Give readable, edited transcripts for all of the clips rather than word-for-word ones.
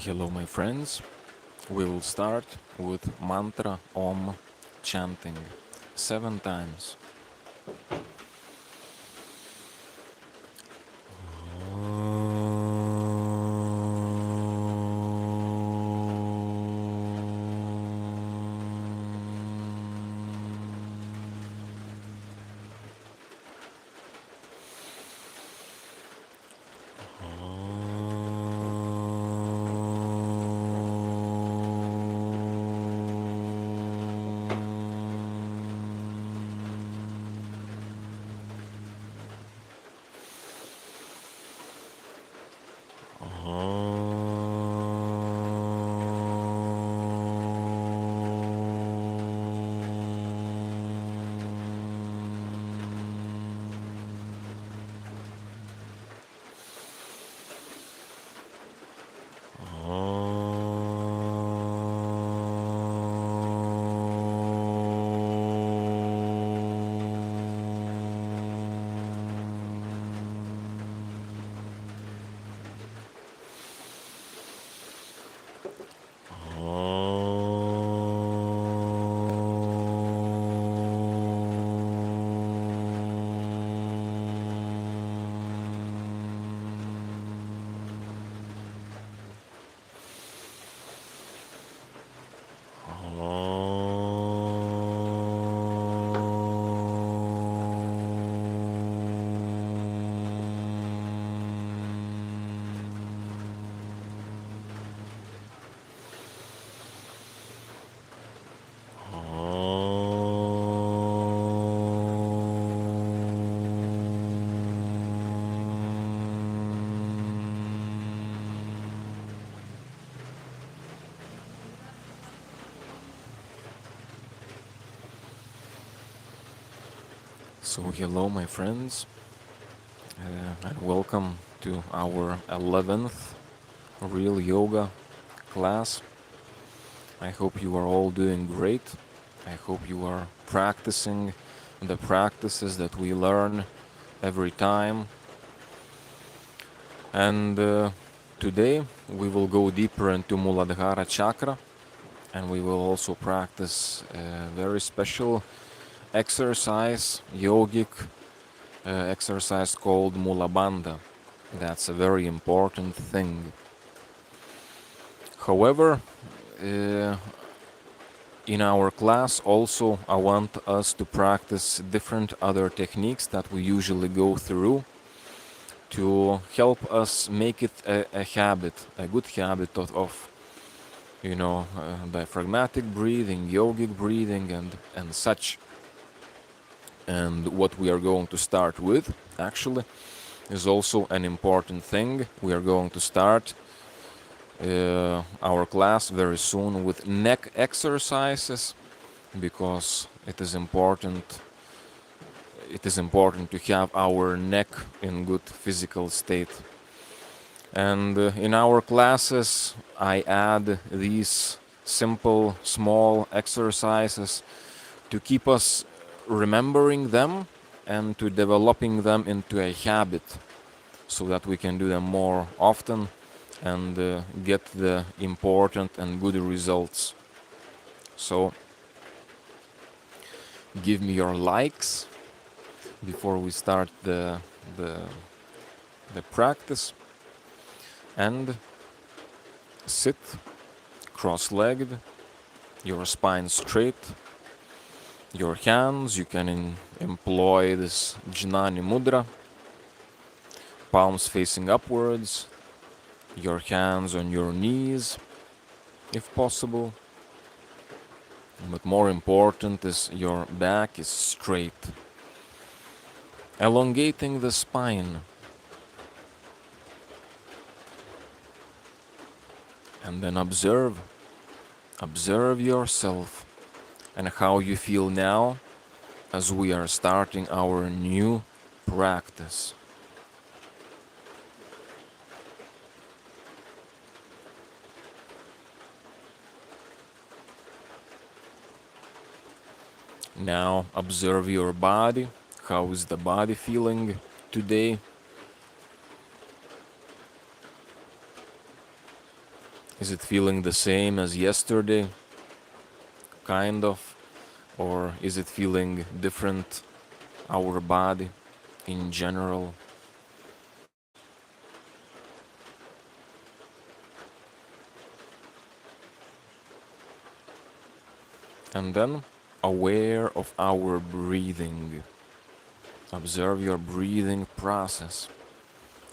Hello, my friends. We will start with mantra Om Chanting 7 times. So, hello, my friends, and welcome to our 11th real yoga class. I hope you are all doing great. I hope you are practicing the practices that we learn every time. And today we will go deeper into Muladhara Chakra, and we will also practice a very special exercise, yogic exercise called Mula Bandha. That's a very important thing. However, in our class also I want us to practice different other techniques that we usually go through to help us make it a habit, a good habit of diaphragmatic breathing, yogic breathing, and such. And what we are going to start with, actually, is also an important thing. We are going to start our class very soon with neck exercises, because it is important to have our neck in good physical state. And in our classes I add these simple small exercises to keep us remembering them and to developing them into a habit, so that we can do them more often and get the important and good results. So give me your likes before we start the practice, and sit cross-legged, your spine straight, your hands, you can employ this Ashwini Mudra, palms facing upwards, your hands on your knees if possible, but more important is your back is straight, elongating the spine, and then observe yourself and how you feel now as we are starting our new practice. Now observe your body. How is the body feeling today? Is it feeling the same as yesterday? Kind of. Or is it feeling different? Our body in general. And then aware of our breathing. Observe your breathing process.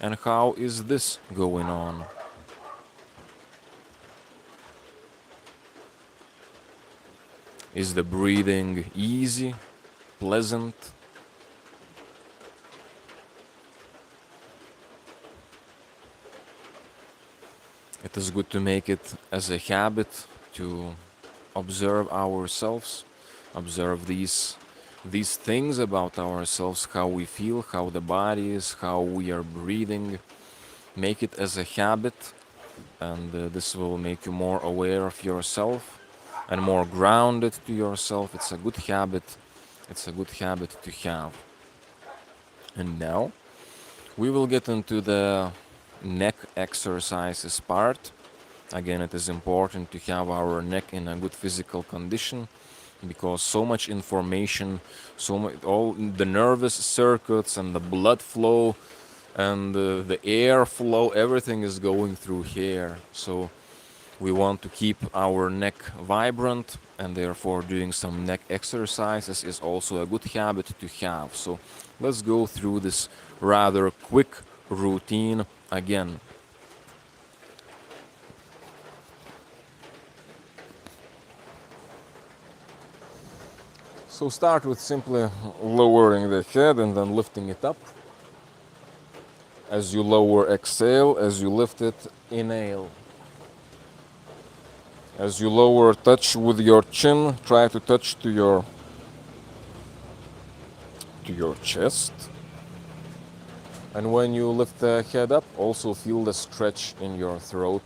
And how is this going on? Is the breathing easy, pleasant? It is good to make it as a habit to observe ourselves, observe these things about ourselves, how we feel, how the body is, how we are breathing. Make it as a habit, and this will make you more aware of yourself and more grounded to yourself. It's a good habit. It's a good habit to have. And now we will get into the neck exercises part. Again, it is important to have our neck in a good physical condition because so much information, so much, all the nervous circuits and the blood flow and the air flow, everything is going through here. So we want to keep our neck vibrant, and therefore doing some neck exercises is also a good habit to have. So let's go through this rather quick routine again. So start with simply lowering the head and then lifting it up. As you lower, exhale. As you lift it, inhale. As you lower, touch with your chin. Try to touch to your chest. And when you lift the head up, also feel the stretch in your throat.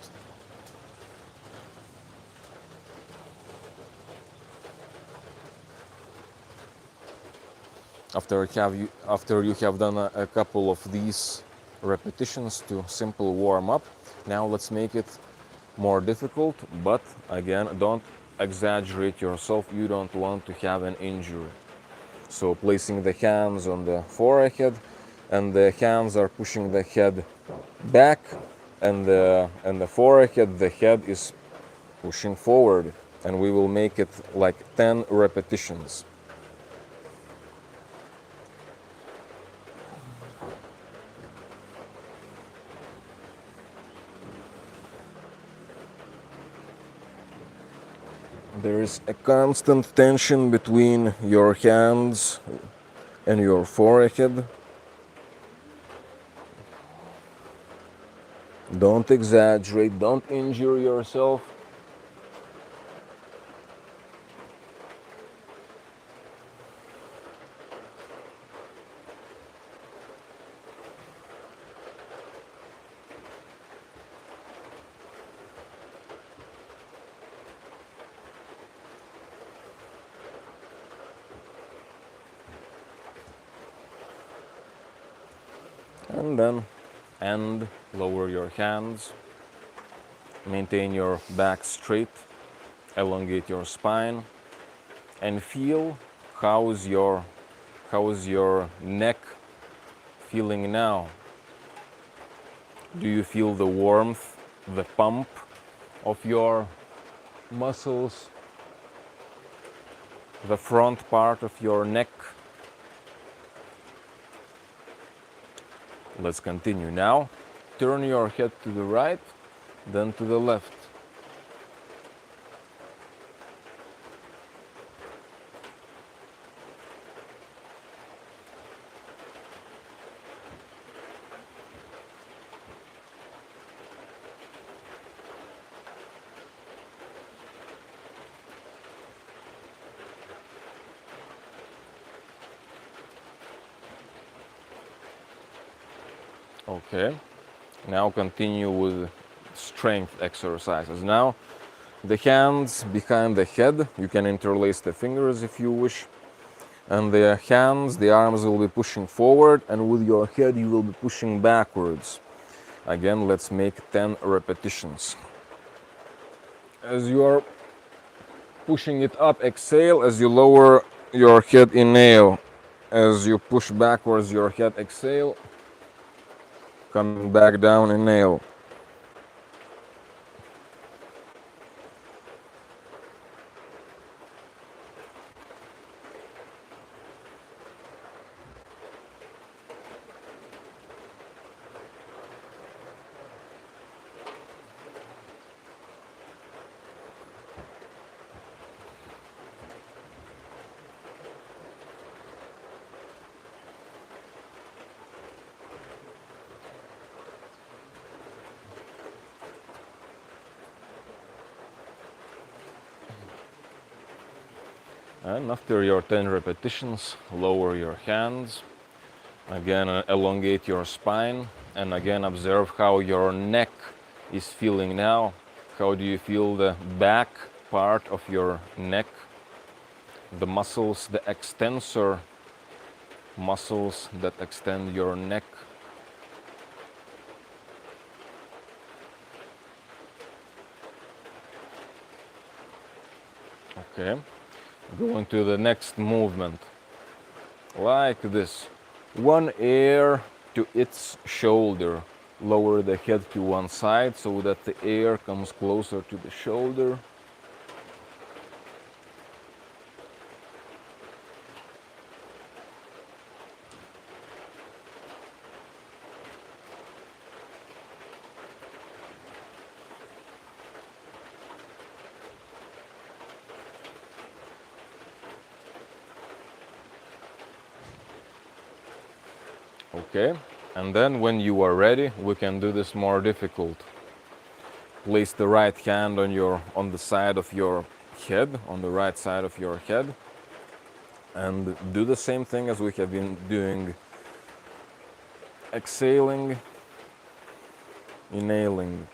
After you have done a couple of these repetitions to simple warm up, now let's make it more difficult, but again, don't exaggerate yourself. You don't want to have an injury. So placing the hands on the forehead, and the hands are pushing the head back, and the forehead, the head is pushing forward, and we will make it like 10 repetitions. There is a constant tension between your hands and your forehead. Don't exaggerate, don't injure yourself. And then lower your hands, maintain your back straight, elongate your spine, and feel how is your neck feeling now. Do you feel the warmth, the pump of your muscles, the front part of your neck? Let's continue now. Turn your head to the right, then to the left. Okay, now continue with strength exercises. Now, the hands behind the head, you can interlace the fingers if you wish. And the hands, the arms will be pushing forward, and with your head you will be pushing backwards. Again, let's make 10 repetitions. As you are pushing it up, exhale. As you lower your head, inhale. As you push backwards your head, exhale. Coming back down, inhale. And after your 10 repetitions, lower your hands. Again, elongate your spine. And again, observe how your neck is feeling now. How do you feel the back part of your neck? The muscles, the extensor muscles that extend your neck. Okay. Going to the next movement. Like this. One air to its shoulder. Lower the head to one side so that the air comes closer to the shoulder. Okay, and then when you are ready, we can do this more difficult. Place the right hand on the side of your head, on the right side of your head, and do the same thing as we have been doing. Exhaling, inhaling,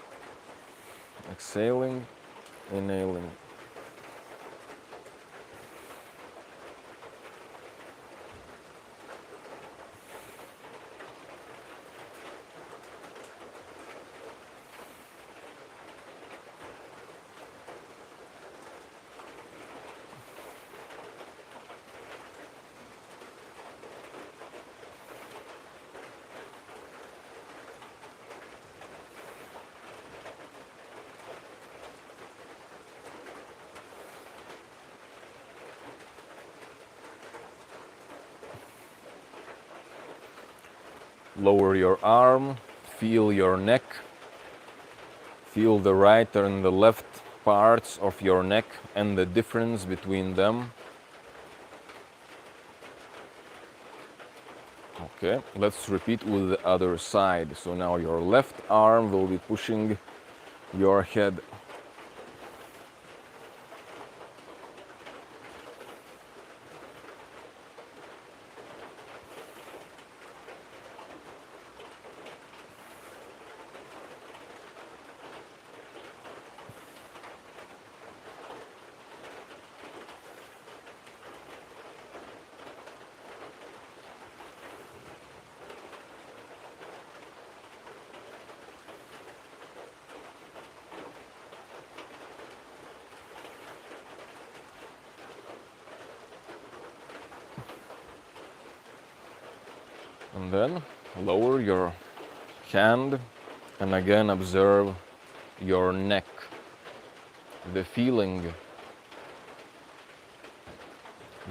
exhaling, inhaling. Lower your arm, feel your neck, feel the right and the left parts of your neck and the difference between them. Okay, let's repeat with the other side. So now your left arm will be pushing your head. And then lower your hand and again observe your neck, the feeling,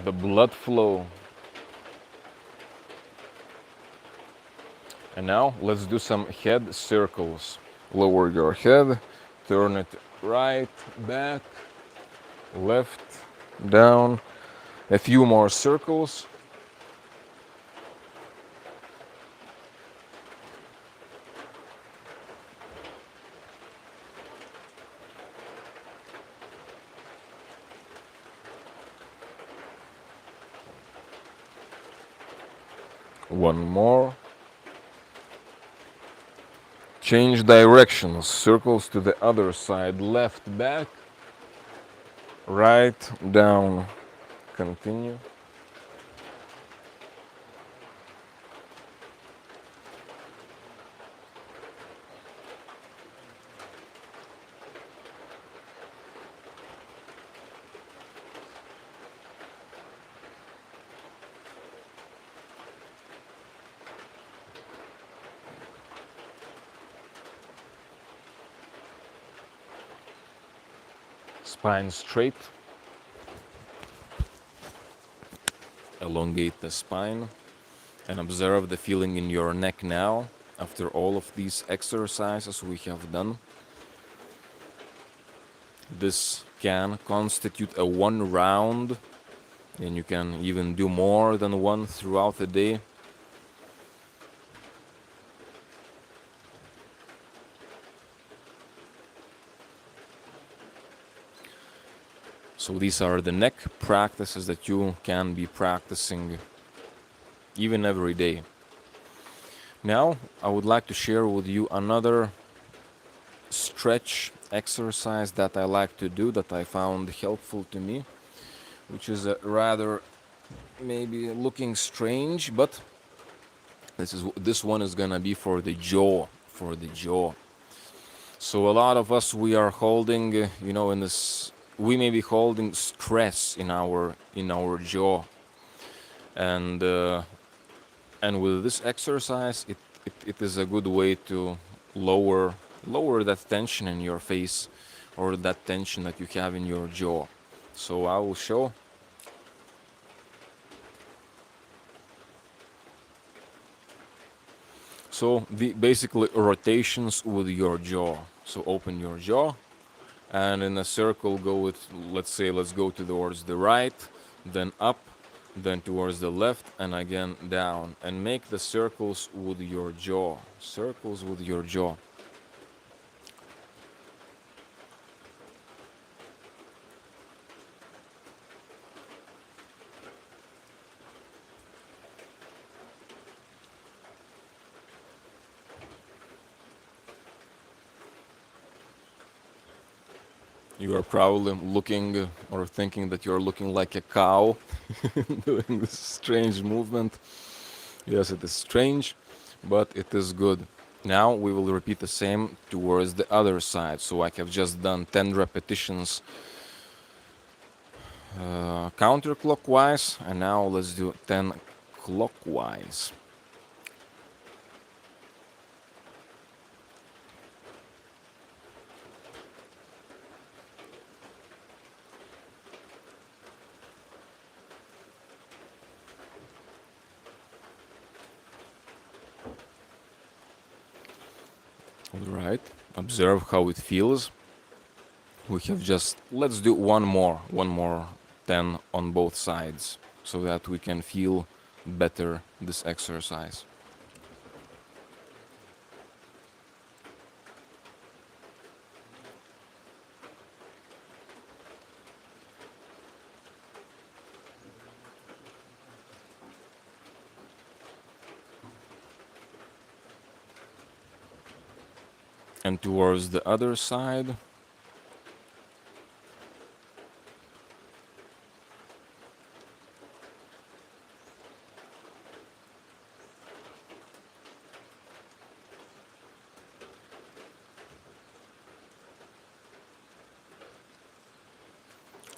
the blood flow. And now let's do some head circles. Lower your head, turn it right, back, left, down. A few more circles. One more. Change directions, circles to the other side, left, back, right, down. Continue. Spine straight. Elongate the spine and observe the feeling in your neck now after all of these exercises we have done. This can constitute a one round, and you can even do more than one throughout the day. So these are the neck practices that you can be practicing even every day. Now, I would like to share with you another stretch exercise that I like to do, that I found helpful to me, which is a rather maybe looking strange, but this one is gonna be for the jaw, So a lot of us, we are holding, in this, we may be holding stress in our jaw, and with this exercise, it is a good way to lower that tension in your face, or that tension that you have in your jaw. So I will show. So the basically rotations with your jaw. So open your jaw, and in a circle go with, let's go towards the right, then up, then towards the left, and again down, and make the circles with your jaw. Circles with your jaw. You are probably looking or thinking that you're looking like a cow doing this strange movement. Yes, it is strange, but it is good. Now we will repeat the same towards the other side. So I have just done 10 repetitions counterclockwise, and now let's do 10 clockwise. All right, observe how it feels. We have just, let's do one more 10 on both sides, so that we can feel better this exercise. And towards the other side.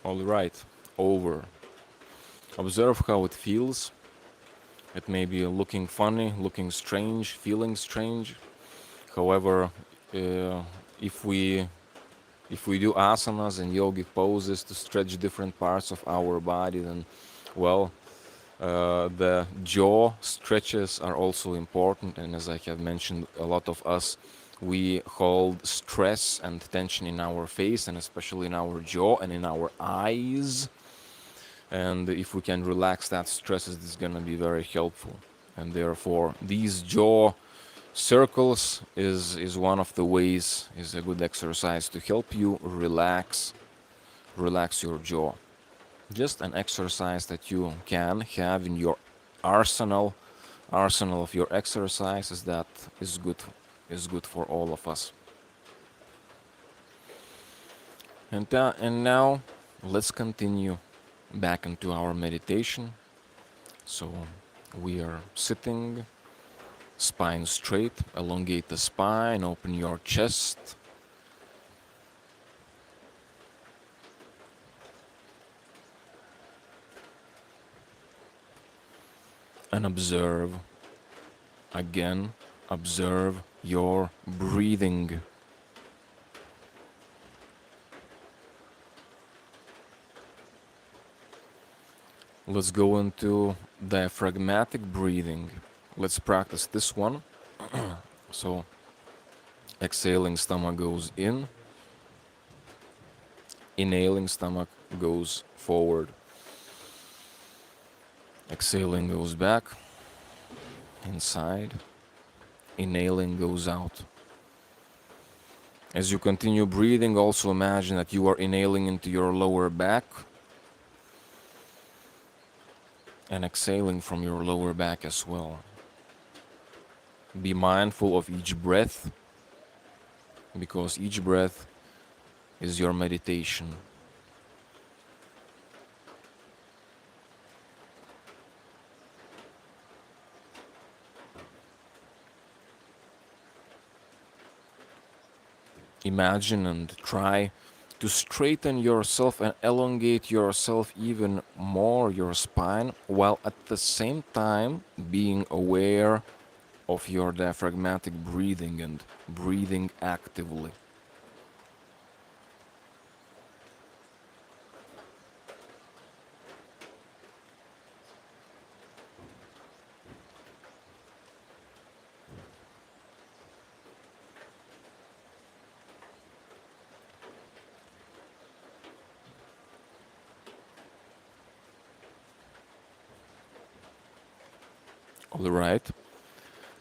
All right, over. Observe how it feels. It may be looking funny, looking strange, feeling strange. However, if we do asanas and yogic poses to stretch different parts of our body, then, well, the jaw stretches are also important. And as I have mentioned, a lot of us, we hold stress and tension in our face, and especially in our jaw and in our eyes. And if we can relax that stress, it's going to be very helpful. And therefore, these jaw circles is one of the ways, is a good exercise to help you relax your jaw. Just an exercise that you can have in your arsenal of your exercises that is good for all of us. And now let's continue back into our meditation. So we are sitting, spine straight, elongate the spine, open your chest. And observe your breathing. Let's go into diaphragmatic breathing. Let's practice this one. So, exhaling stomach goes in, inhaling stomach goes forward, exhaling goes back, inside, inhaling goes out. As you continue breathing, also imagine that you are inhaling into your lower back and exhaling from your lower back as well. Be mindful of each breath, because each breath is your meditation. Imagine and try to straighten yourself and elongate yourself even more, your spine, while at the same time being aware of your diaphragmatic breathing and breathing actively. All right,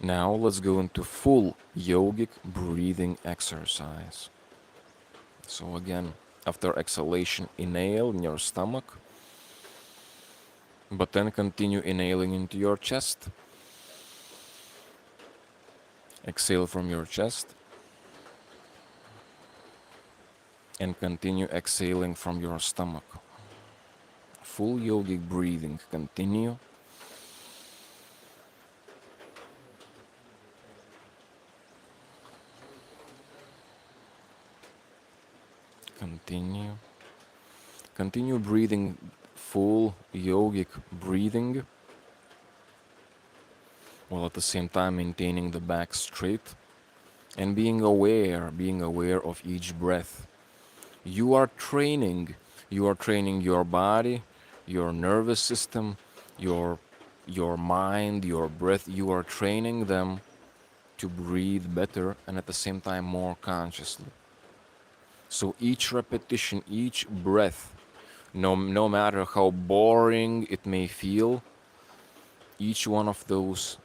now let's go into full yogic breathing exercise. So again, after exhalation, inhale in your stomach, but then continue inhaling into your chest. Exhale from your chest and continue exhaling from your stomach. Full yogic breathing. Continue. Continue. Continue breathing full yogic breathing, while at the same time maintaining the back straight and being aware of each breath. You are training your body, your nervous system, your mind, your breath. You are training them to breathe better and at the same time more consciously. So each repetition, each breath, no matter how boring it may feel, each one of those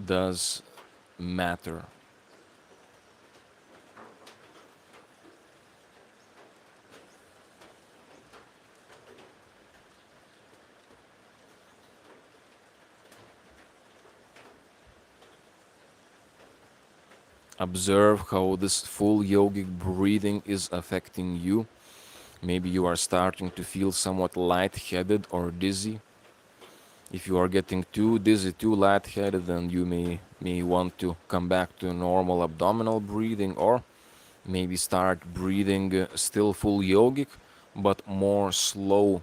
does matter. Observe how this full yogic breathing is affecting you. Maybe you are starting to feel somewhat lightheaded or dizzy. If you are getting too dizzy, too lightheaded, then you may want to come back to normal abdominal breathing, or maybe start breathing still full yogic, but more slow,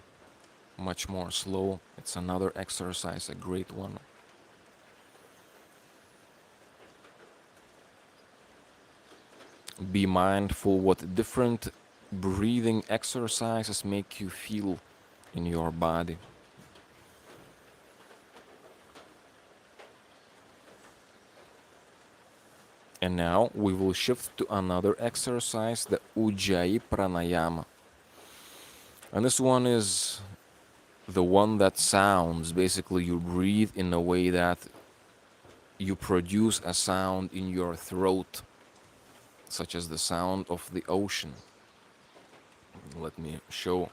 much more slow. It's another exercise, a great one. Be mindful what different breathing exercises make you feel in your body. And now we will shift to another exercise, the Ujjayi Pranayama. And this one is the one that sounds. Basically, you breathe in a way that you produce a sound in your throat, such as the sound of the ocean. Let me show.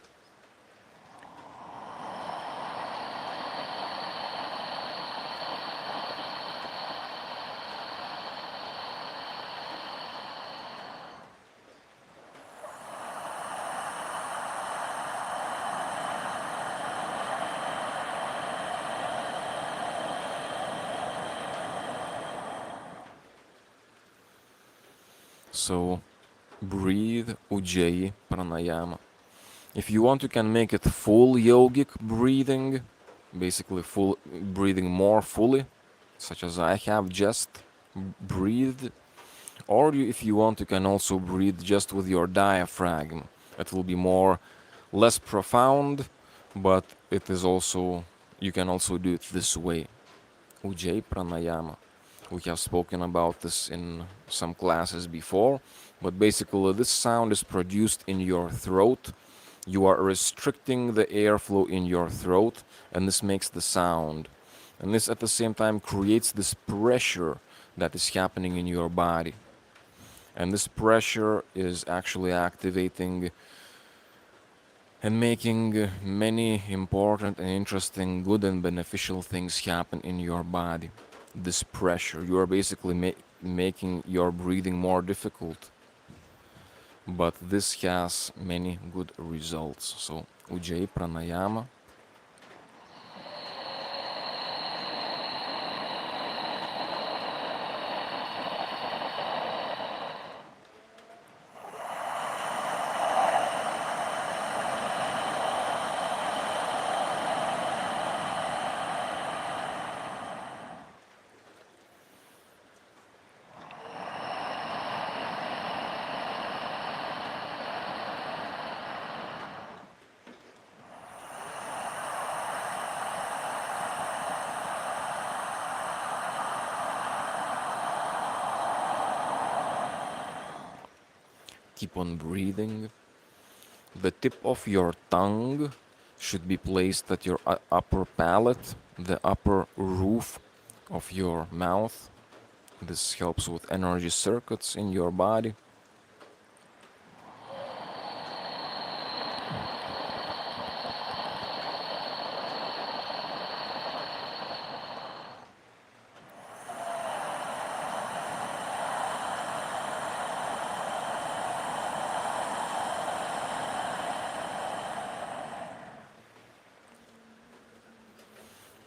So breathe Ujjayi Pranayama. If you want, you can make it full yogic breathing, basically full breathing more fully, such as I have just breathed. Or if you want, you can also breathe just with your diaphragm. It will be less profound, but it is also, you can also do it this way. Ujjayi Pranayama. We have spoken about this in some classes before, but basically this sound is produced in your throat. You are restricting the airflow in your throat, and this makes the sound. And this at the same time creates this pressure that is happening in your body. And this pressure is actually activating and making many important and interesting, good and beneficial things happen in your body. This pressure, you are basically making your breathing more difficult, but this has many good results. So Ujjayi Pranayama. Keep on breathing. The tip of your tongue should be placed at your upper palate, the upper roof of your mouth. This helps with energy circuits in your body.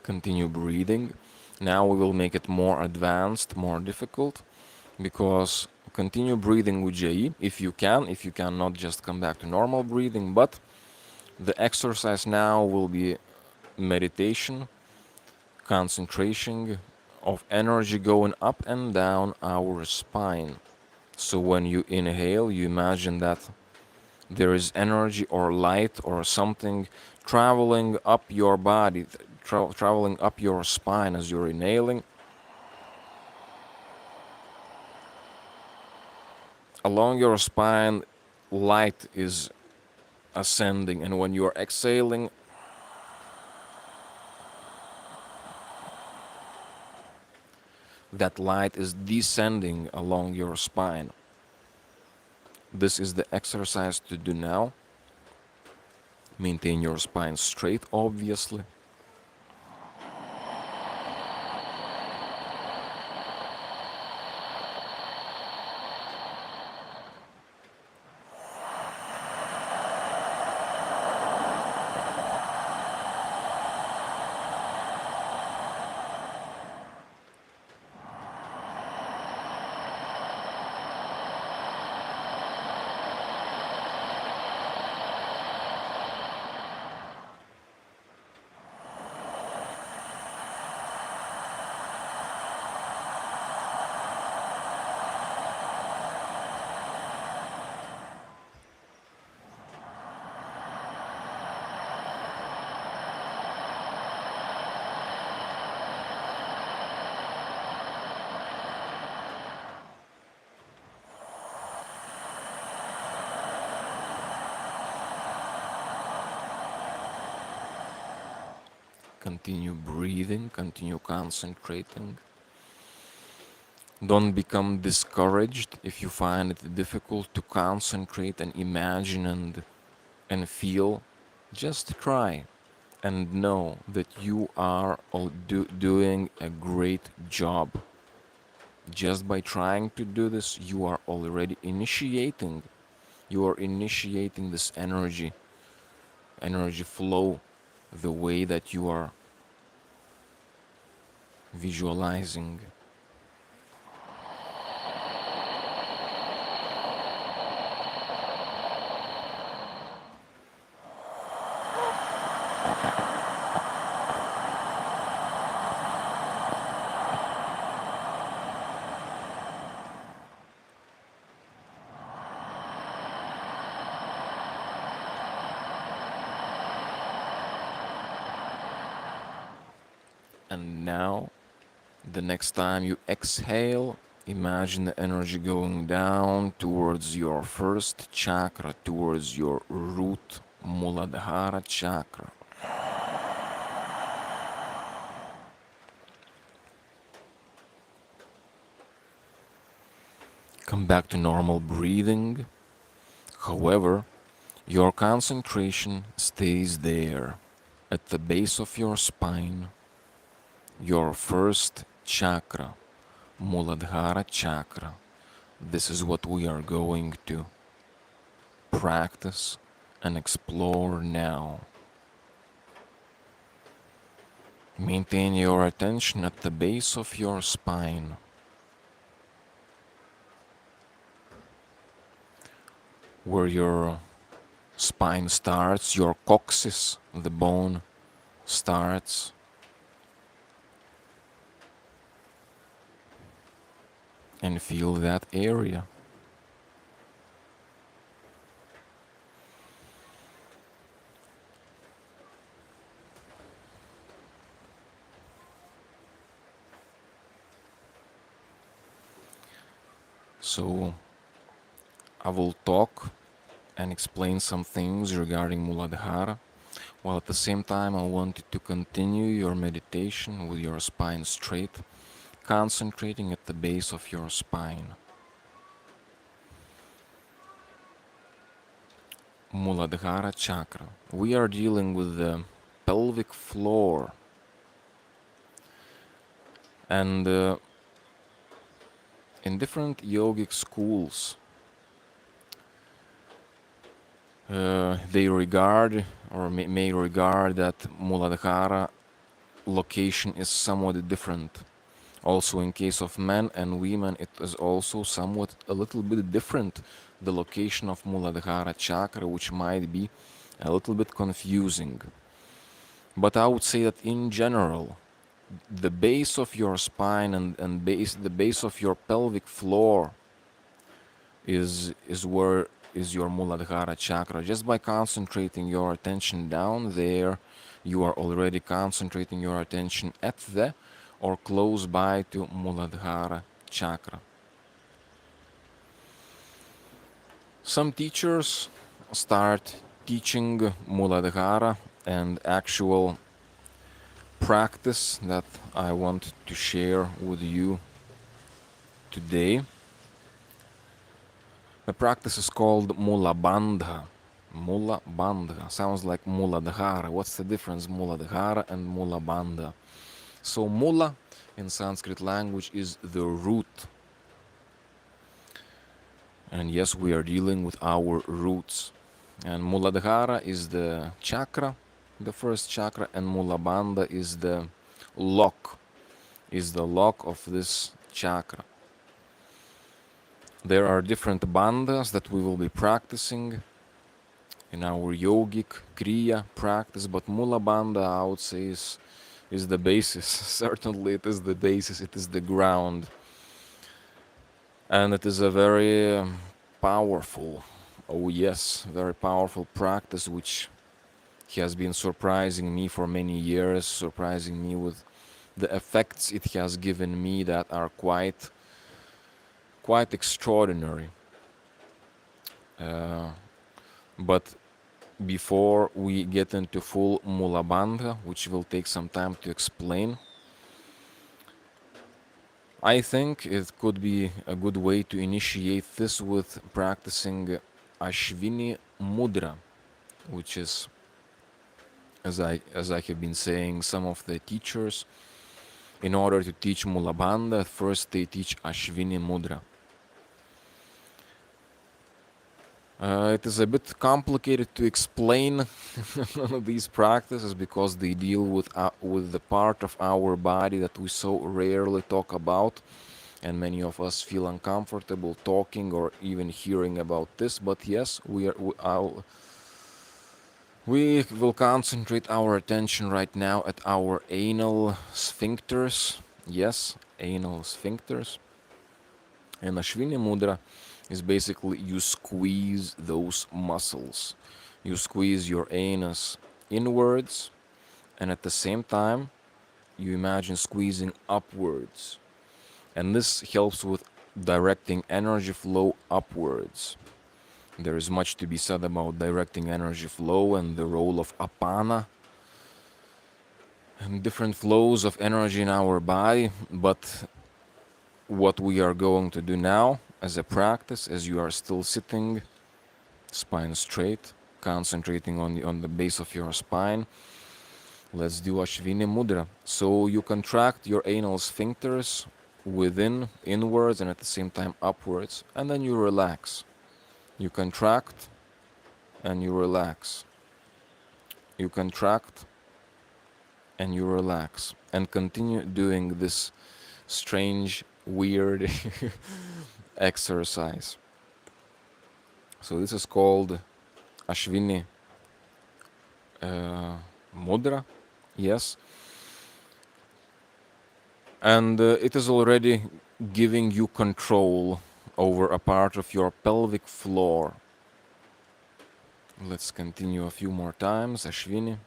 Continue breathing. Now we will make it more advanced, more difficult, because continue breathing Ujjayi if you can. If you cannot, just come back to normal breathing. But the exercise now will be meditation, concentration of energy going up and down our spine. So when you inhale, you imagine that there is energy or light or something traveling up your body, traveling up your spine as you're inhaling. Along your spine, light is ascending, and when you're exhaling, that light is descending along your spine. This is the exercise to do now. Maintain your spine straight, obviously. Continue breathing, continue concentrating. Don't become discouraged if you find it difficult to concentrate and imagine and feel. Just try and know that you are doing a great job. Just by trying to do this, you are already initiating. You are initiating this energy flow, the way that you are visualizing. And now, the next time you exhale, imagine the energy going down towards your first chakra, towards your root, Muladhara Chakra. Come back to normal breathing. However, your concentration stays there, at the base of your spine, your first chakra, Muladhara Chakra. This is what we are going to practice and explore now. Maintain your attention at the base of your spine, where your spine starts, your coccyx, the bone starts. And feel that area. So I will talk and explain some things regarding Muladhara, while at the same time I want you to continue your meditation with your spine straight, concentrating at the base of your spine. Muladhara Chakra. We are dealing with the pelvic floor, and in different yogic schools, they regard or may regard that Muladhara location is somewhat different. Also, in case of men and women, it is also somewhat a little bit different, the location of Muladhara Chakra, which might be a little bit confusing. But I would say that in general, the base of your spine and the base of your pelvic floor is where is your Muladhara Chakra. Just by concentrating your attention down there, you are already concentrating your attention at the or close by to Muladhara Chakra. Some teachers start teaching Muladhara and actual practice that I want to share with you today. The practice is called Mula Bandha. Mula Bandha sounds like Muladhara. What's the difference, Muladhara and Mula Bandha? So Mula in Sanskrit language is the root. And yes, we are dealing with our roots. And Muladhara is the chakra, the first chakra, and Mula Bandha is the lock of this chakra. There are different bandhas that we will be practicing in our yogic kriya practice, but Mula Bandha, I would say, is the basis. Certainly it is the basis, it is the ground. And it is a very powerful, oh yes, very powerful practice which has been surprising me for many years, surprising me with the effects it has given me that are quite extraordinary. But before we get into full Mula Bandha, which will take some time to explain, I think it could be a good way to initiate this with practicing Ashwini Mudra, which is, as I have been saying, some of the teachers, in order to teach Mula Bandha, first they teach Ashwini Mudra. It is a bit complicated to explain these practices because they deal with the part of our body that we so rarely talk about, and many of us feel uncomfortable talking or even hearing about this. But yes, we will concentrate our attention right now at our anal sphincters. Yes, anal sphincters. And Ashwini Mudra is basically you squeeze those muscles. You squeeze your anus inwards, and at the same time, you imagine squeezing upwards. And this helps with directing energy flow upwards. There is much to be said about directing energy flow and the role of apana and different flows of energy in our body. But what we are going to do now as a practice, as you are still sitting, spine straight, concentrating on the base of your spine, let's do Ashwini Mudra. So you contract your anal sphincters within, inwards, and at the same time upwards, and then you relax. You contract and you relax. You contract and you relax. And continue doing this strange, weird exercise. So this is called Ashwini Mudra, yes. And it is already giving you control over a part of your pelvic floor. Let's continue a few more times. Ashwini.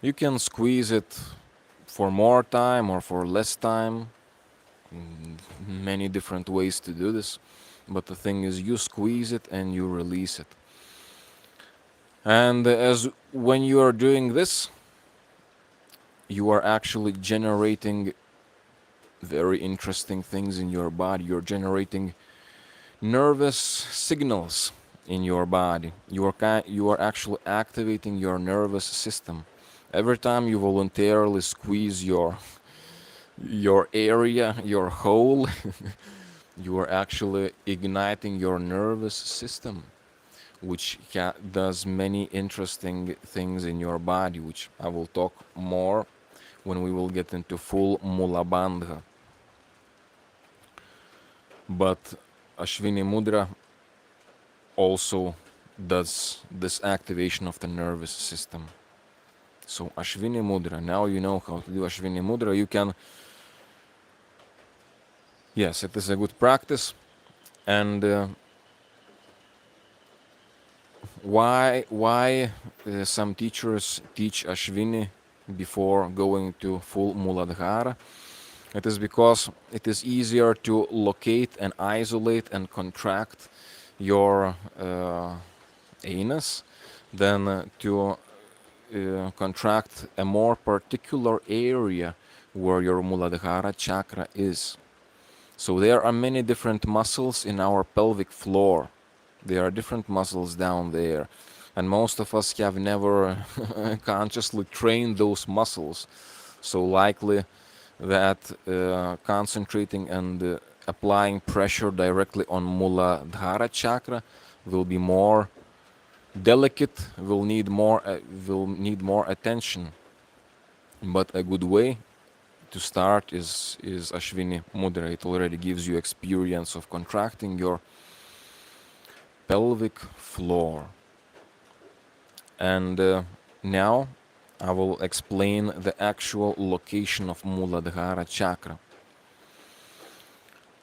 You can squeeze it for more time or for less time. Many different ways to do this. But the thing is, you squeeze it and you release it. And as when you are doing this, you are actually generating very interesting things in your body. You're generating nervous signals in your body. You are actually activating your nervous system. Every time you voluntarily squeeze your area, your hole, you are actually igniting your nervous system, which does many interesting things in your body, which I will talk more when we will get into full Mula Bandha. But Ashwini Mudra also does this activation of the nervous system. So Ashwini Mudra, now you know how to do Ashwini Mudra. You can, yes, it is a good practice. And why some teachers teach Ashwini before going to full Muladhara? It is because it is easier to locate and isolate and contract your anus than to contract a more particular area where your Muladhara Chakra is. So there are many different muscles in our pelvic floor. There are different muscles down there. And most of us have never consciously trained those muscles. So likely that concentrating and applying pressure directly on Muladhara Chakra will be more delicate, will need more attention. But a good way to start is Ashwini Mudra. It already gives you experience of contracting your pelvic floor. And now I will explain the actual location of Muladhara Chakra.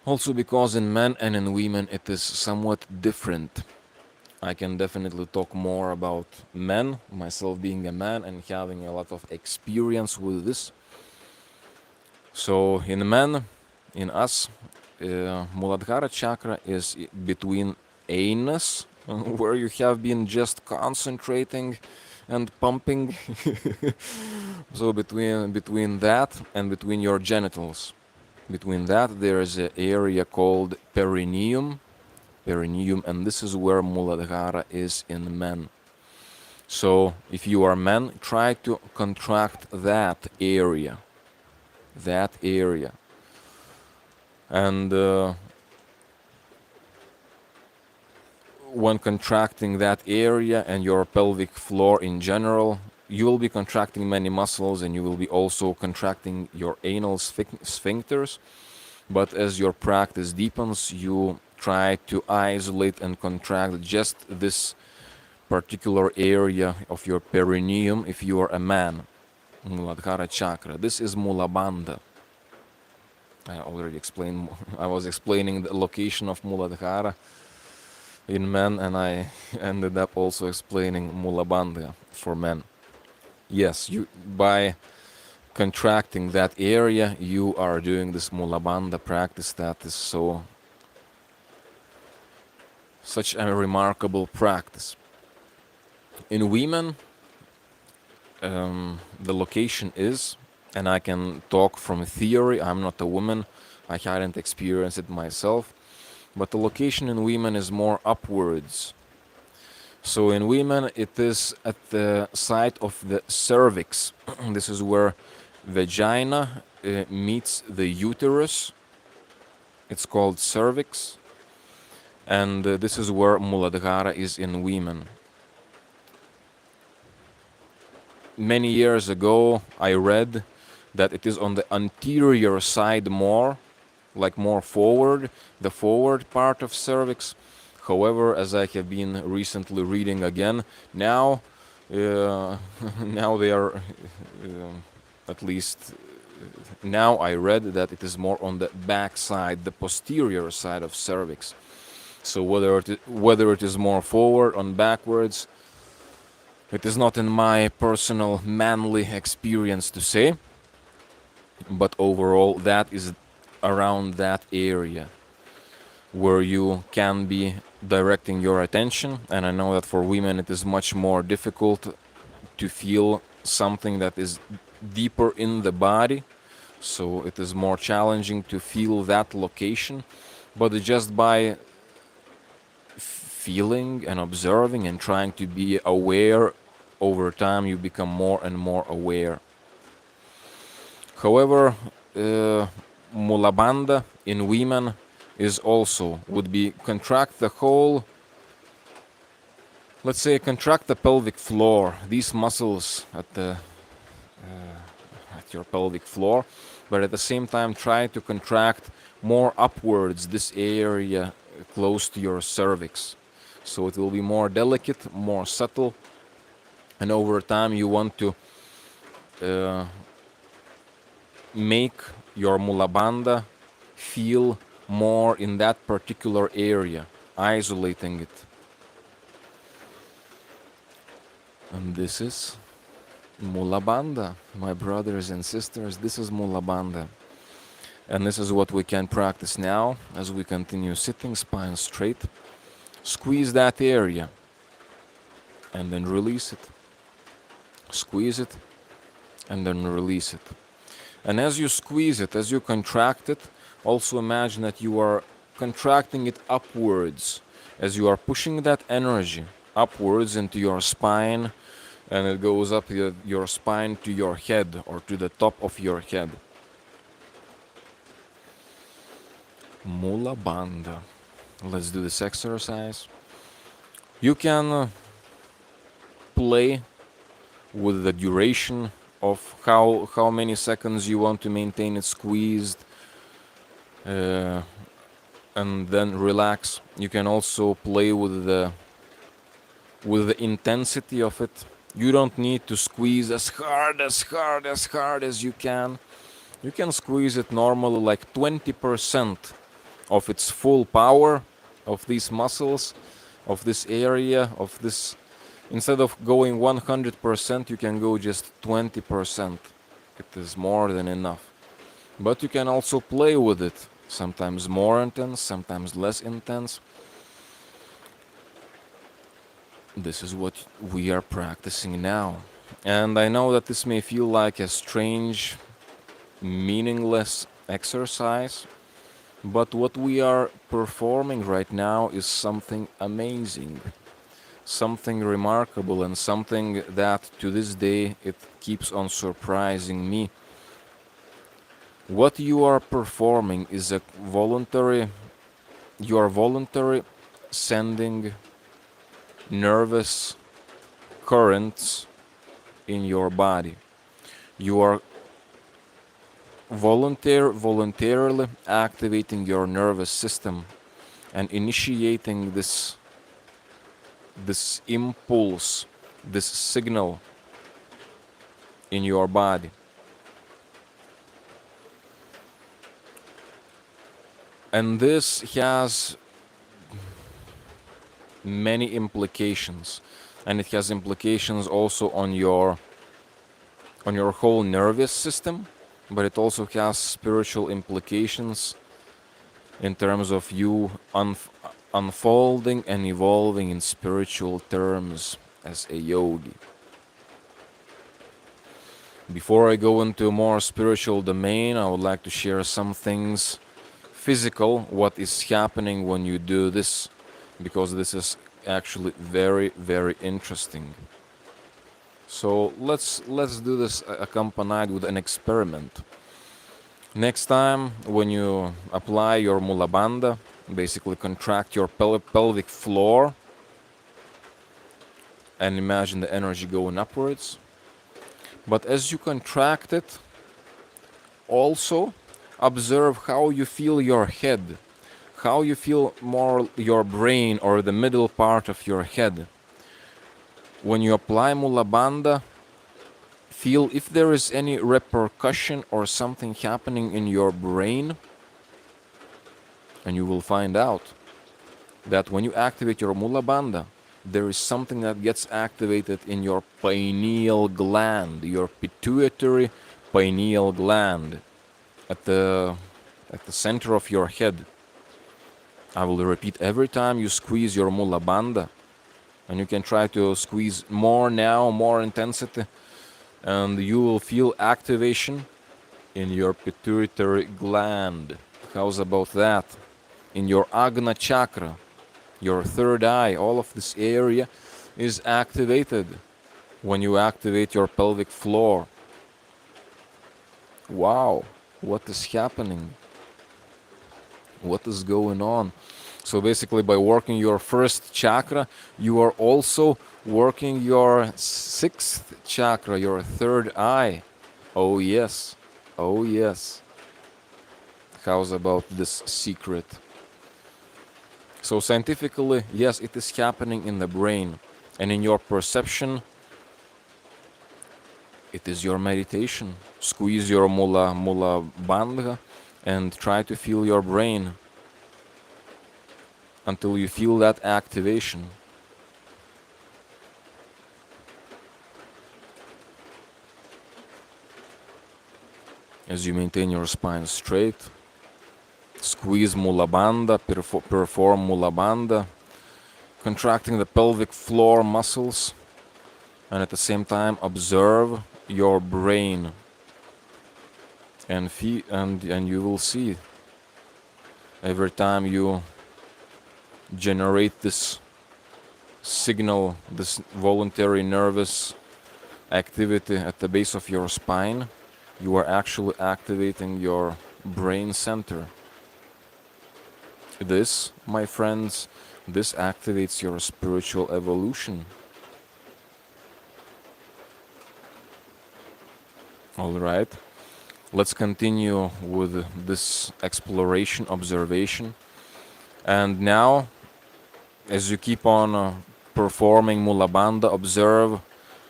Also because in men and in women it is somewhat different. I can definitely talk more about men, myself being a man and having a lot of experience with this. So in men, in us, Muladhara Chakra is between anus, where you have been just concentrating and pumping. So between that and between your genitals. Between that there is an area called perineum, and this is where Muladhara is in men. So if you are men, try to contract that area. And when contracting that area and your pelvic floor in general, you will be contracting many muscles and you will be also contracting your anal sphincters. But as your practice deepens, you try to isolate and contract just this particular area of your perineum if you are a man. Muladhara Chakra. This is Mula Bandha. I already explained, I was explaining the location of Muladhara in men, and I ended up also explaining Mula Bandha for men. Yes, you by contracting that area, you are doing this Mula Bandha practice that is such a remarkable practice. In women, the location is, and I can talk from theory, I'm not a woman, I hadn't experienced it myself, but the location in women is more upwards. So in women, it is at the site of the cervix. This is where vagina meets the uterus. It's called cervix. And this is where Muladhara is in women. Many years ago, I read that it is on the anterior side more, like more forward, the forward part of cervix. However, as I have been recently reading again, now now they are at least now I read that it is more on the back side, the posterior side of cervix. So whether it is more forward or backwards, it is not in my personal manly experience to say, but overall that is around that area where you can be directing your attention. And I know that for women it is much more difficult to feel something that is deeper in the body, so it is more challenging to feel that location. But just by feeling and observing and trying to be aware, over time you become more and more aware. However, Mula Bandha in women is also, would be contract the whole, let's say contract the pelvic floor, these muscles at your pelvic floor, but at the same time try to contract more upwards this area close to your cervix. So it will be more delicate, more subtle, and over time you want to make your Mula Bandha feel more in that particular area, isolating it. And this is Mula Bandha, my brothers and sisters, this is Mula Bandha. And this is what we can practice now as we continue sitting, spine straight. Squeeze that area and then release it. Squeeze it and then release it. And as you squeeze it, as you contract it, also imagine that you are contracting it upwards, as you are pushing that energy upwards into your spine, and it goes up your spine to your head or to the top of your head. Mula Bandha. Let's do this exercise. You can play with the duration of how many seconds you want to maintain it squeezed, and then relax. You can also play with the intensity of it. You don't need to squeeze as hard as you can. You can squeeze it normally like 20% of its full power of these muscles, of this area, of this. Instead of going 100%, you can go just 20%. It is more than enough. But you can also play with it, sometimes more intense, sometimes less intense. This is what we are practicing now. And I know that this may feel like a strange, meaningless exercise, but what we are performing right now is something amazing, something remarkable, and something that to this day it keeps on surprising me. What you are performing is you are voluntarily sending nervous currents in your body. You are voluntarily activating your nervous system and initiating this impulse, this signal in your body. And this has many implications, and it has implications also on your on your whole nervous system, but it also has spiritual implications in terms of you unfolding and evolving in spiritual terms as a yogi. Before I go into a more spiritual domain, I would like to share some things physical, what is happening when you do this, because this is actually very, very interesting. So let's do this accompanied with an experiment. Next time when you apply your Mula Bandha, basically contract your pelvic floor and imagine the energy going upwards. But as you contract it, also observe how you feel your head, how you feel more your brain or the middle part of your head. When you apply Mula Bandha, feel if there is any repercussion or something happening in your brain, and you will find out that when you activate your Mula Bandha, there is something that gets activated in your pineal gland, your pituitary pineal gland, at the center of your head. I will repeat every time you squeeze your Mula Bandha, and you can try to squeeze more now, more intensity, and you will feel activation in your pituitary gland. How's about that? In your Agna Chakra, your third eye, all of this area is activated when you activate your pelvic floor. Wow, what is happening? What is going on? So basically, by working your first chakra, you are also working your sixth chakra, your third eye. Oh yes, oh yes. How's about this secret? So scientifically, yes, it is happening in the brain, and in your perception, it is your meditation. Squeeze your Mula Bandha and try to feel your brain until you feel that activation. As you maintain your spine straight, squeeze Mula Bandha, perform Mula Bandha, contracting the pelvic floor muscles, and at the same time observe your brain, and you will see every time you generate this signal, this voluntary nervous activity at the base of your spine, you are actually activating your brain center. This, my friends, this activates your spiritual evolution. All right, let's continue with this exploration, observation. And now, as you keep on performing Mula Bandha, observe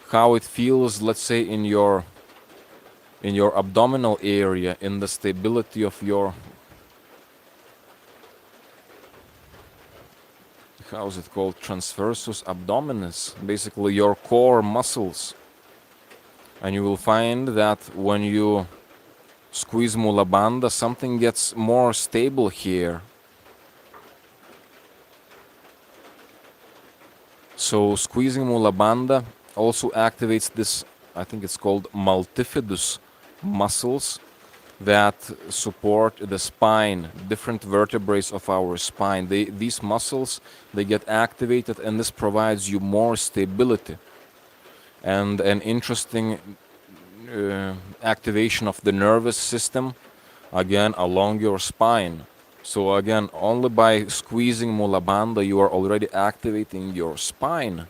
how it feels, let's say, in your abdominal area, in the stability of your, how is it called, transversus abdominis, basically your core muscles. And you will find that when you squeeze Mula Bandha, something gets more stable here. So squeezing Mula Bandha also activates this, I think it's called multifidus muscles that support the spine, different vertebrae of our spine. These muscles, they get activated, and this provides you more stability and an interesting activation of the nervous system, again, along your spine. So again, only by squeezing Mula Bandha, you are already activating your spine.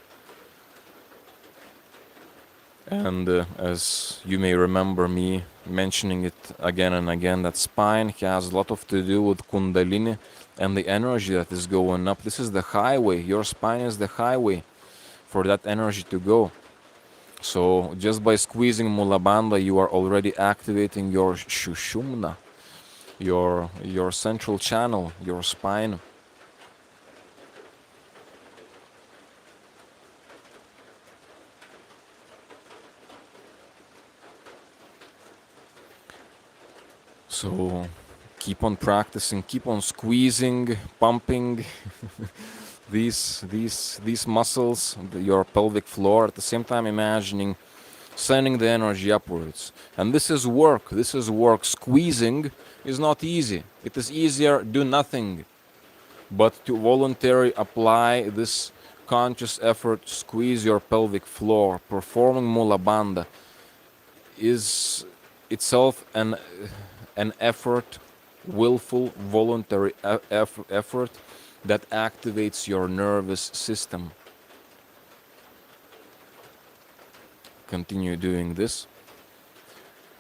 And as you may remember me mentioning it again and again, that spine has a lot to do with Kundalini and the energy that is going up. This is the highway. Your spine is the highway for that energy to go. So just by squeezing Mula Bandha, you are already activating your Shushumna, your central channel, your spine. So keep on practicing, keep on squeezing, pumping these muscles, your pelvic floor, at the same time imagining sending the energy upwards. And this is work. This is work. Squeezing is not easy. It is easier do nothing. But to voluntarily apply this conscious effort, squeeze your pelvic floor, performing Mula Bandha is itself an effort, willful, voluntary effort that activates your nervous system. Continue doing this.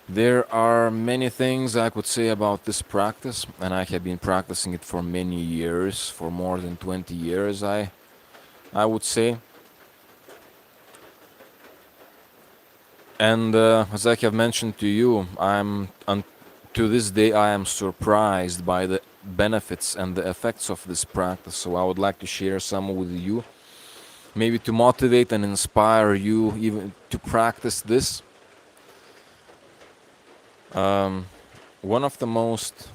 There are many things I could say about this practice, and I have been practicing it for many years, for more than 20 years, I would say. And as I have mentioned to you, to this day I am surprised by the benefits and the effects of this practice. So I would like to share some with you, maybe to motivate and inspire you even to practice this. One of the most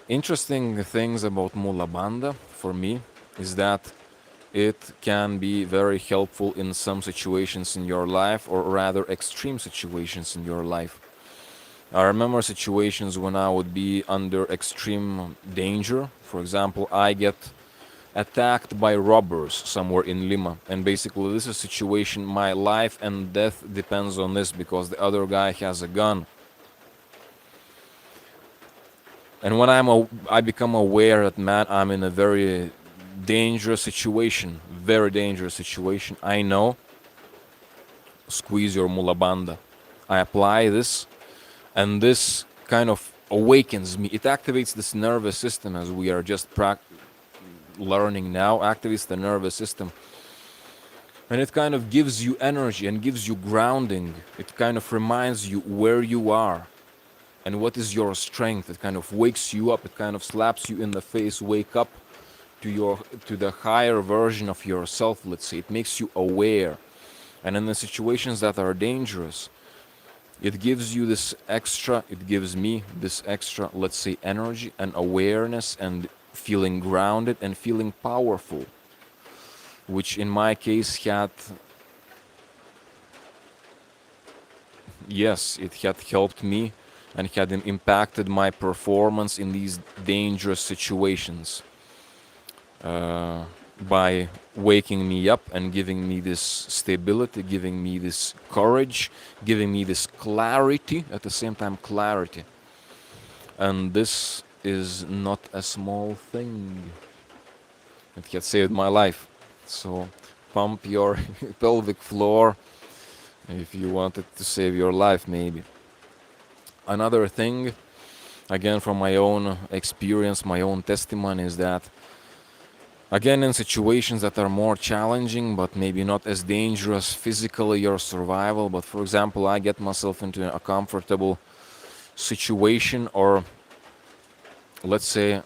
interesting things about Mula Bandha for me is that it can be very helpful in some situations in your life, or rather extreme situations in your life. I remember situations when I would be under extreme danger. For example, I get attacked by robbers somewhere in Lima, and basically this is a situation my life and death depends on this, because the other guy has a gun. And when I become aware that, man, I'm in a very dangerous situation, I know, squeeze your Mula Bandha. I apply this, and this kind of awakens me. It activates this nervous system, as we are just learning now, activates the nervous system. And it kind of gives you energy and gives you grounding. It kind of reminds you where you are and what is your strength. It kind of wakes you up. It kind of slaps you in the face. Wake up to the higher version of yourself, let's say. It makes you aware. And in the situations that are dangerous, it gives you this extra, it gives me this extra, let's say, energy and awareness and feeling grounded and feeling powerful, which in my case had, yes, it had helped me and had impacted my performance in these dangerous situations by waking me up and giving me this stability, giving me this courage, giving me this clarity, at the same time clarity. And this is not a small thing. It had saved my life. So pump your pelvic floor if you wanted to save your life, maybe. Another thing, again from my own experience, my own testimony, is that again in situations that are more challenging but maybe not as dangerous physically, your survival, but for example I get myself into a comfortable situation, or let's say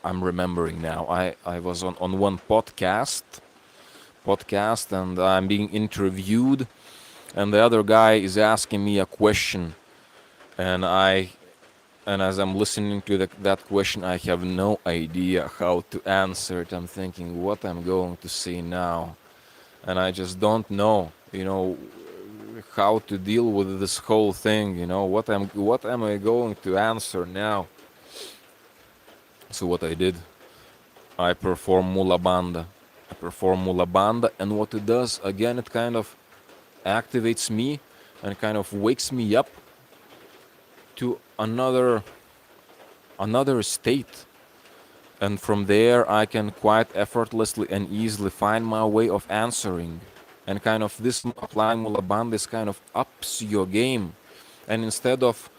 I'm remembering now, I was on one podcast and I'm being interviewed, and the other guy is asking me a question, and as I'm listening to that question, I have no idea how to answer it. I'm thinking what I'm going to say now, and I just don't know, how to deal with this whole thing. What am I going to answer now? So what I did, I perform Mula Bandha. And what it does, again, it kind of activates me and kind of wakes me up to another state. And from there, I can quite effortlessly and easily find my way of answering. And kind of this applying Mula Bandha, this kind of ups your game. And instead of,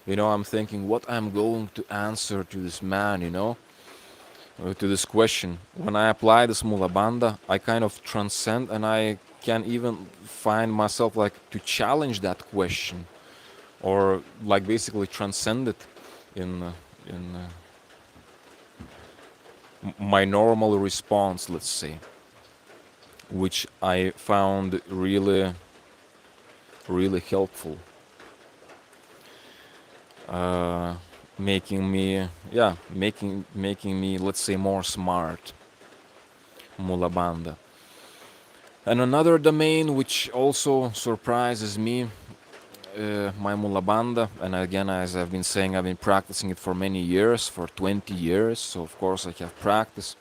I'm thinking what I'm going to answer to this man, to this question. When I apply this Mula Bandha, I kind of transcend, and I can even find myself like to challenge that question, or like basically transcend it in my normal response, let's say. which I found really, really helpful, uh, making me, yeah, making me, let's say, more smart. Mula Bandha. And another domain which also surprises me, my Mula Bandha, and again, as I've been saying, I've been practicing it for many years, for 20 years, so of course I have practice.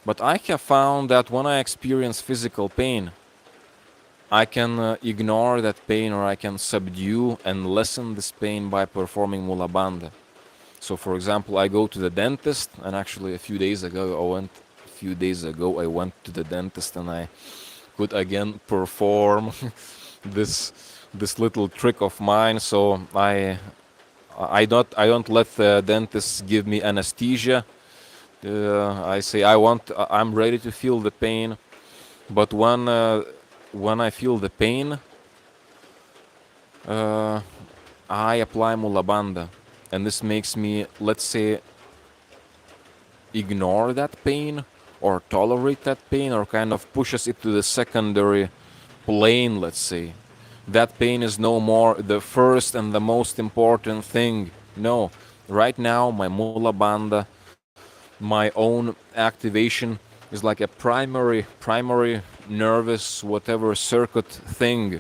But I have found that when I experience physical pain, I can ignore that pain, or I can subdue and lessen this pain by performing Mula Bandha. So, for example, I go to the dentist, and actually a few days ago I went to the dentist, and I could again perform this this little trick of mine. So I don't let the dentist give me anesthesia. I say I'm ready to feel the pain, but when I feel the pain, uh, I apply Mula Bandha, and this makes me, let's say, ignore that pain or tolerate that pain, or kind of pushes it to the secondary plane, let's say. That pain is no more the first and the most important thing. No, right now my Mula Bandha, my own activation, is like a primary nervous whatever circuit thing,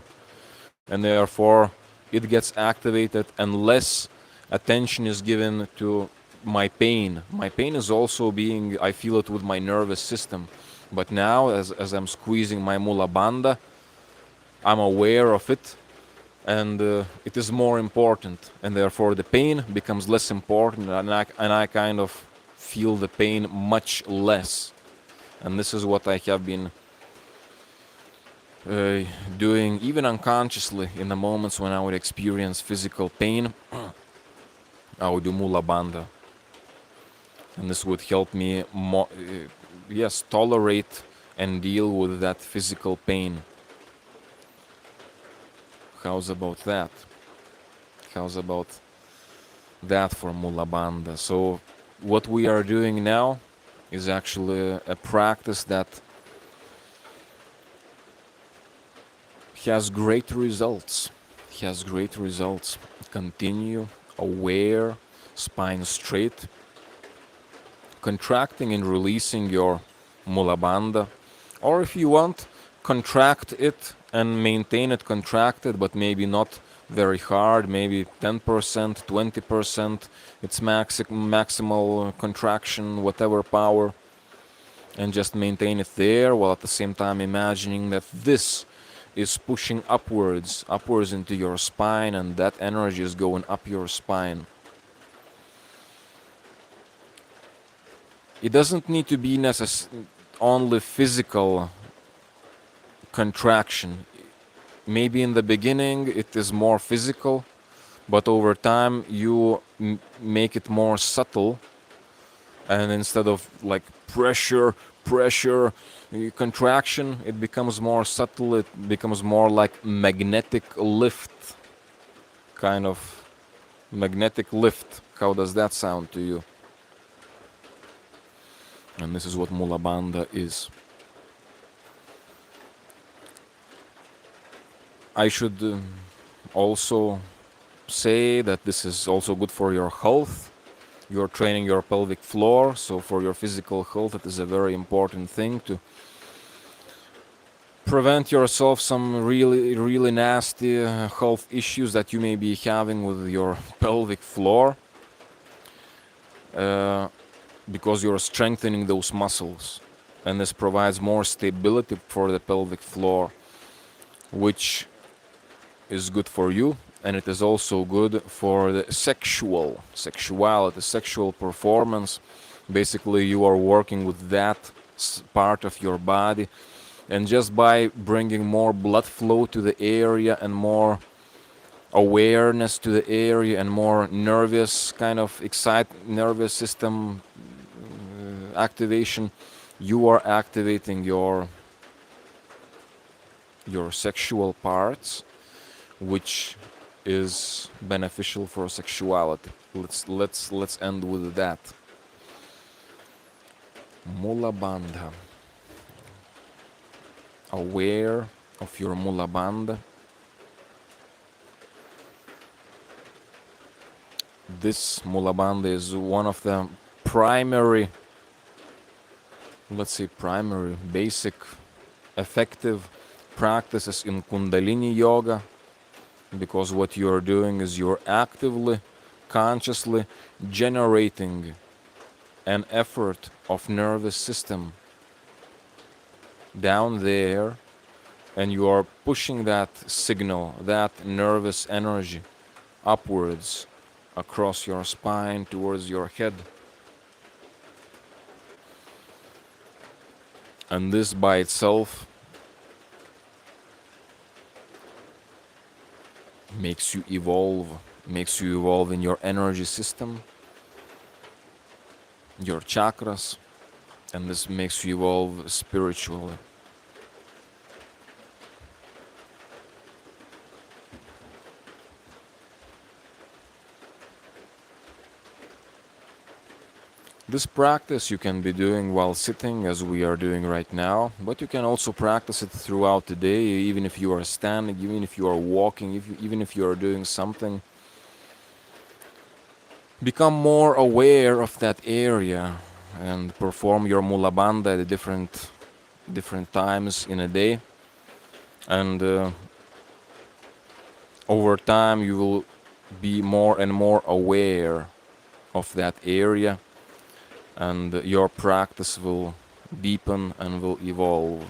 and therefore it gets activated and less attention is given to my pain. My pain is also being, I feel it with my nervous system. But now, as I'm squeezing my Mula Bandha, I'm aware of it, and it is more important, and therefore the pain becomes less important, and I kind of feel the pain much less. And this is what I have been doing, even unconsciously, in the moments when I would experience physical pain. I would do Mula Bandha, and this would help me yes, tolerate and deal with that physical pain. How's about that? How's about that for Mula Bandha? So what we are doing now is actually a practice that has great results. Has great results. Continue aware, spine straight, contracting and releasing your Mula Bandha, or if you want, contract it and maintain it contracted, but maybe not very hard, maybe 10%, 20%, its maximal contraction, whatever power, and just maintain it there, while at the same time imagining that this is pushing upwards into your spine, and that energy is going up your spine. It doesn't need to be only physical contraction. Maybe in the beginning it is more physical, but over time you make it more subtle, and instead of like pressure, contraction, it becomes more subtle. It becomes more like magnetic lift, kind of magnetic lift. How does that sound to you? And this is what Mula Bandha is. I should also say that this is also good for your health. You're training your pelvic floor, so for your physical health it is a very important thing to prevent yourself some really nasty health issues that you may be having with your pelvic floor, because you're strengthening those muscles, and this provides more stability for the pelvic floor, which is good for you, and it is also good for the sexuality, sexual performance. Basically, you are working with that part of your body, and just by bringing more blood flow to the area and more awareness to the area and more nervous kind of nervous system activation, you are activating your sexual parts, which is beneficial for sexuality. Let's end with that. Mula Bandha. aware of your Mula Bandha. This Mula Bandha is one of the primary, let's say primary, basic, effective practices in Kundalini Yoga, because what you are doing is you're actively, consciously generating an effort of nervous system down there, and you are pushing that signal, that nervous energy upwards across your spine towards your head. And this by itself makes you evolve in your energy system, your chakras, and this makes you evolve spiritually. This practice you can be doing while sitting, as we are doing right now, but you can also practice it throughout the day, even if you are standing, even if you are walking, even if you are doing something. Become more aware of that area and perform your Mula Bandha at different times in a day. And over time you will be more and more aware of that area, and your practice will deepen and will evolve.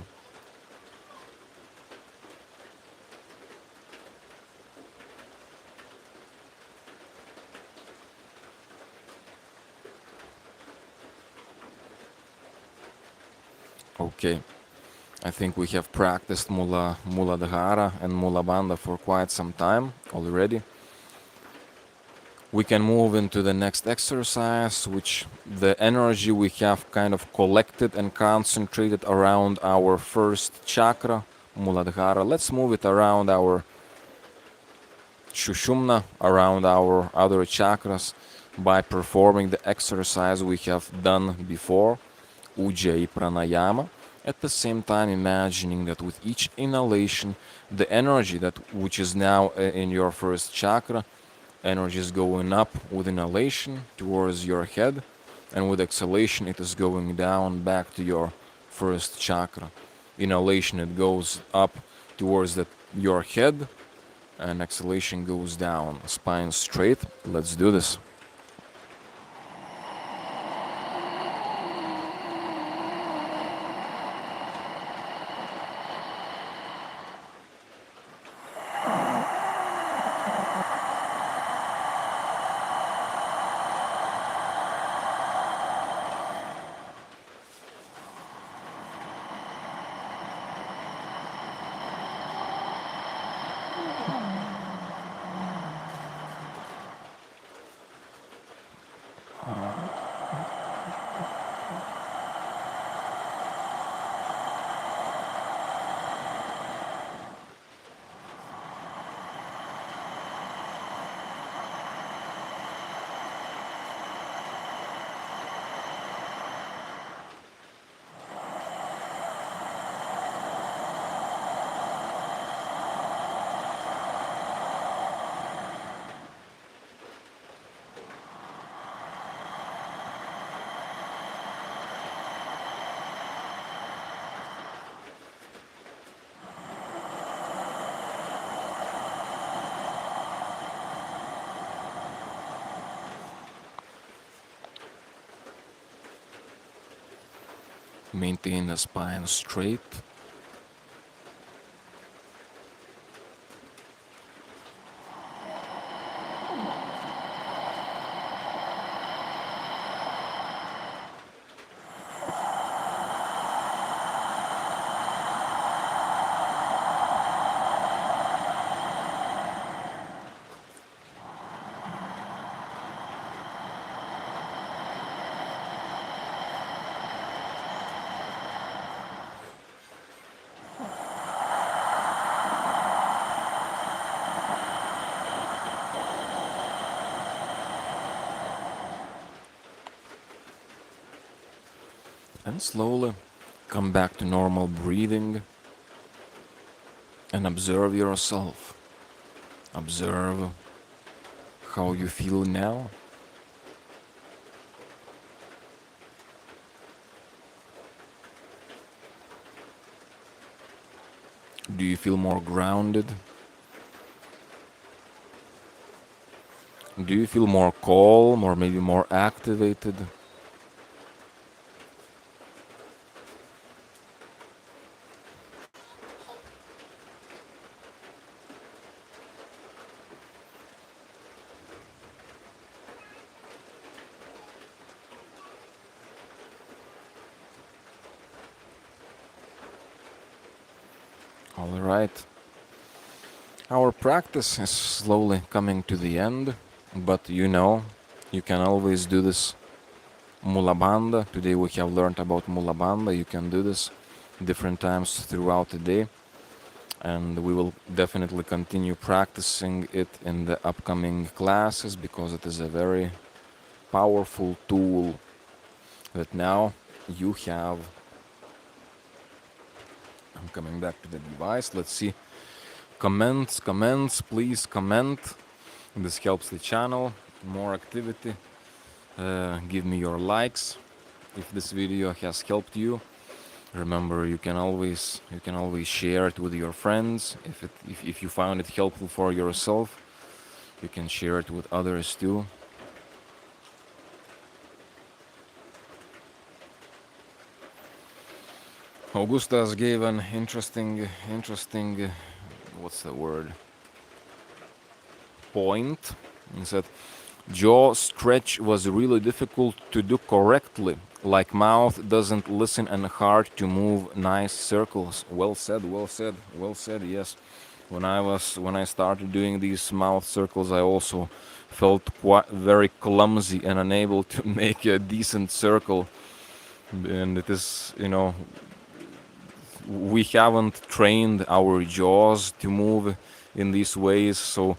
Okay, I think we have practiced Muladhara and Mula Bandha for quite some time already. We can move into the next exercise, which the energy we have kind of collected and concentrated around our first chakra, Muladhara. Let's move it around our Shushumna, around our other chakras, by performing the exercise we have done before, Ujjayi Pranayama. At the same time, imagining that with each inhalation, the energy which is now in your first chakra, energy is going up with inhalation towards your head, and with exhalation it is going down back to your first chakra. Inhalation, it goes up towards your head, and exhalation goes down, spine straight. Let's do this. Maintain the spine straight. And slowly come back to normal breathing. and observe yourself. Observe how you feel now. Do you feel more grounded? Do you feel more calm or maybe more activated? All right. Our practice is slowly coming to the end, but you can always do this Mula Bandha. Today we have learned about Mula Bandha. You can do this different times throughout the day, and we will definitely continue practicing it in the upcoming classes because it is a very powerful tool that now you have. I'm coming back to the device. Let's see. Comments, please comment. This helps the channel. More activity. Give me your likes if this video has helped you. Remember, you can always share it with your friends. If you found it helpful for yourself, you can share it with others too. Augustas gave an interesting, what's the word? Point. He said, jaw stretch was really difficult to do correctly, like mouth doesn't listen and hard to move nice circles. Well said, yes. When I started doing these mouth circles, I also felt quite very clumsy and unable to make a decent circle. And it is, we haven't trained our jaws to move in these ways, so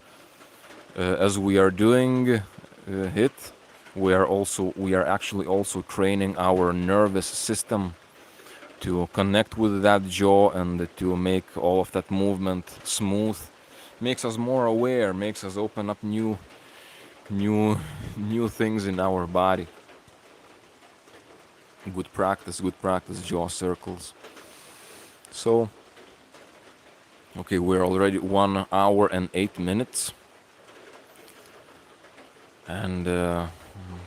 as we are doing it, we are actually also training our nervous system to connect with that jaw and to make all of that movement smooth. Makes us more aware, makes us open up new things in our body. Good practice, jaw circles. So, okay, we're already 1 hour and 8 minutes. And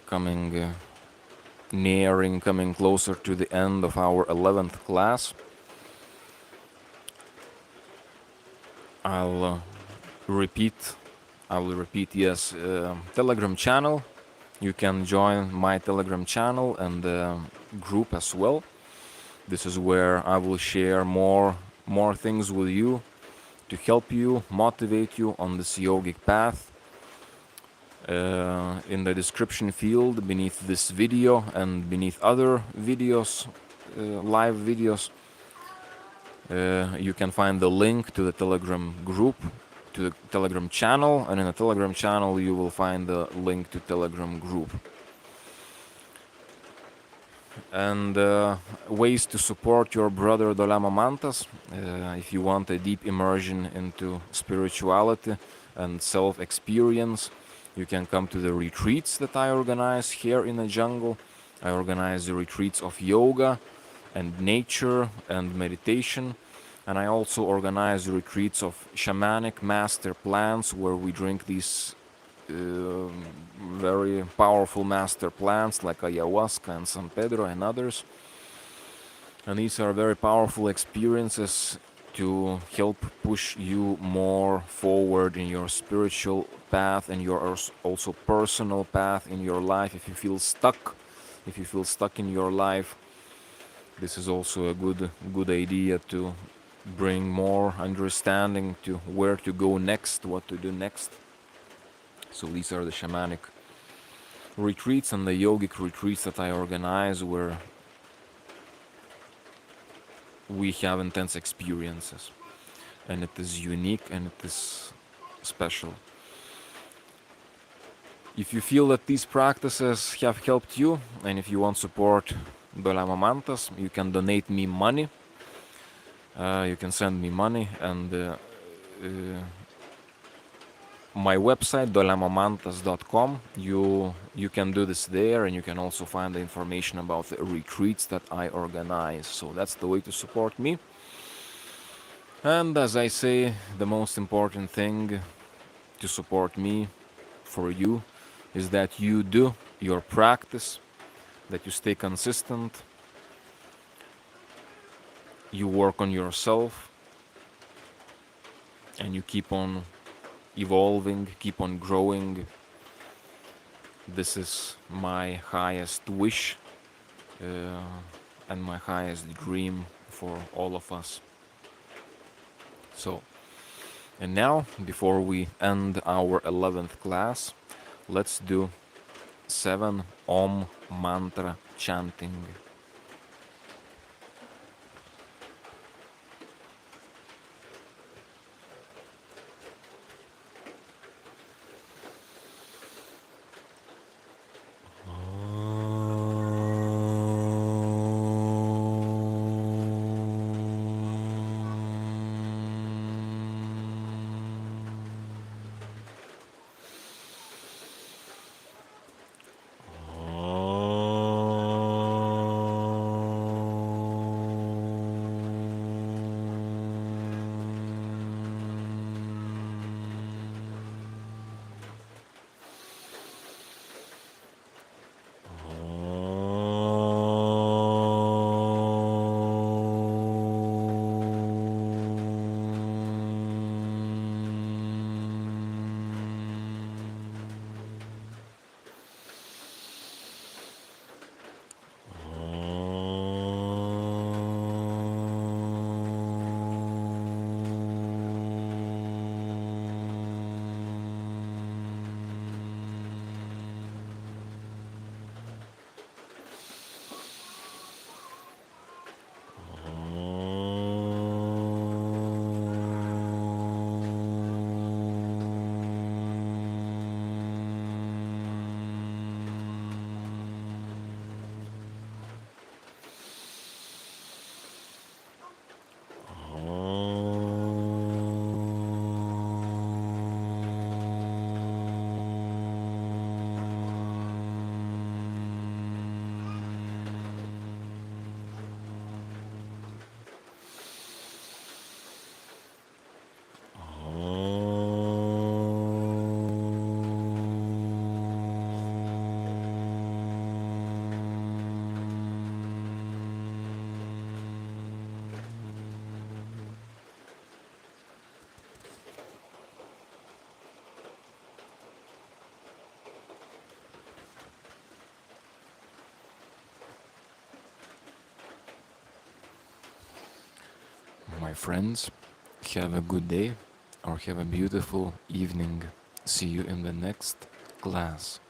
coming closer to the end of our 11th class. I'll repeat, yes, Telegram channel. You can join my Telegram channel and group as well. This is where I will share more things with you to help you, motivate you on this yogic path. In the description field beneath this video and beneath other videos, live videos, you can find the link to the Telegram group, to the Telegram channel, and in the Telegram channel you will find the link to Telegram group. And ways to support your brother Dolama Mantas, if you want a deep immersion into spirituality and self-experience, you can come to the retreats that I organize here in the jungle. I organize the retreats of yoga and nature and meditation. And I also organize the retreats of shamanic master plants where we drink these very powerful master plants like ayahuasca and San Pedro and others. And these are very powerful experiences to help push you more forward in your spiritual path and your also personal path in your life. If you feel stuck in your life, this is also a good idea to bring more understanding to where to go next, what to do next. So these are the shamanic retreats and the yogic retreats that I organize where we have intense experiences, and it is unique and it is special. If you feel that these practices have helped you, and if you want support Dolama Mantas, you can donate me money. You can send me money, and my website dolemamantas.com. You can do this there, and you can also find the information about the retreats that I organize. So that's the way to support me. And as I say, the most important thing to support me for you is that you do your practice, that you stay consistent, you work on yourself, and you keep on evolving, keep on growing. This is my highest wish uh, and my highest dream for all of us. So, and now, before we end our 11th class, let's do 7 Om mantra chanting. My friends, have a good day or have a beautiful evening. See you in the next class.